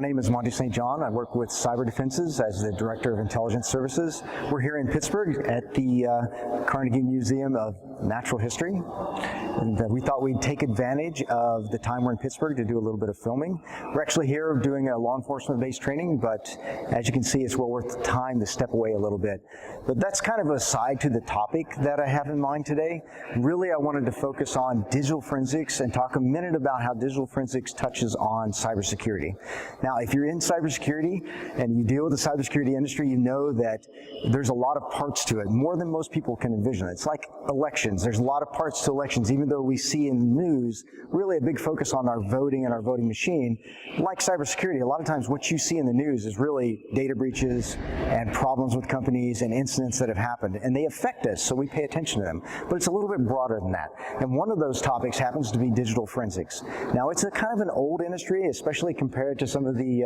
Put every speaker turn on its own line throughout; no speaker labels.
my name is Monty St John. I work with CyberDefenses as the Director of Intelligence Services. We're here in Pittsburgh at the Carnegie Museum of Natural History. And we thought we'd take advantage of the time we're in Pittsburgh to do a little bit of filming. We're actually here doing a law enforcement-based training, but as you can see, it's well worth the time to step away a little bit. But that's kind of a side to the topic that I have in mind today. Really, I wanted to focus on digital forensics and talk a minute about how digital forensics touches on cybersecurity. Now, if you're in cybersecurity and you deal with the cybersecurity industry, you know that there's a lot of parts to it, more than most people can envision. It's like elections. There's a lot of parts to elections, even though we see in the news really a big focus on our voting and our voting machine. Like cybersecurity, a lot of times what you see in the news is really data breaches and problems with companies and incidents that have happened, and they affect us, so we pay attention to them. But it's a little bit broader than that. And one of those topics happens to be digital forensics. Now, it's a kind of an old industry, especially compared to some of the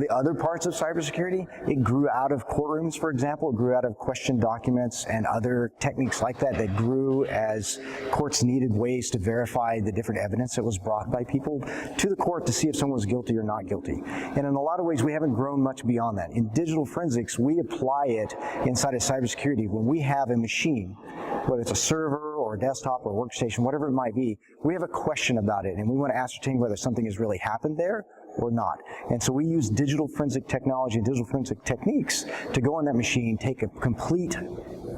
other parts of cybersecurity. It grew out of courtrooms, for example. It grew out of question documents and other techniques like that that grew as courts needed ways to verify the different evidence that was brought by people to the court to see if someone was guilty or not guilty. And in a lot of ways, we haven't grown much beyond that. In digital forensics, we apply it inside of cybersecurity. When we have a machine, whether it's a server or a desktop or a workstation, whatever it might be, we have a question about it, and we want to ascertain whether something has really happened there or not. And so we use digital forensic technology and digital forensic techniques to go on that machine, take a complete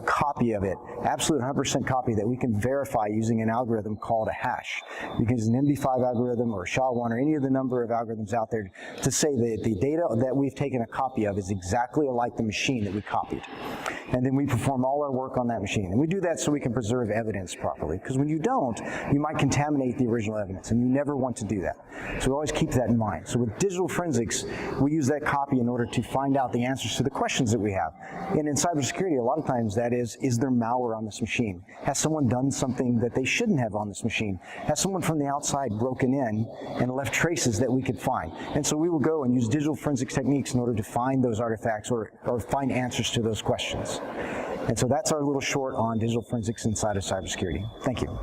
copy of it, absolute 100% copy that we can verify using an algorithm called a hash. You can use an MD5 algorithm or a SHA-1 or any of the number of algorithms out there to say that the data that we've taken a copy of is exactly like the machine that we copied. And then we perform all our work on that machine. And we do that so we can preserve evidence properly. Because when you don't, you might contaminate the original evidence, and you never want to do that. So we always keep that in mind. So with digital forensics, we use that copy in order to find out the answers to the questions that we have. And in cybersecurity, a lot of times that is there malware on this machine? Has someone done something that they shouldn't have on this machine? Has someone from the outside broken in and left traces that we could find? And so we will go and use digital forensics techniques in order to find those artifacts or find answers to those questions. And so that's our little short on digital forensics inside of cybersecurity. Thank you.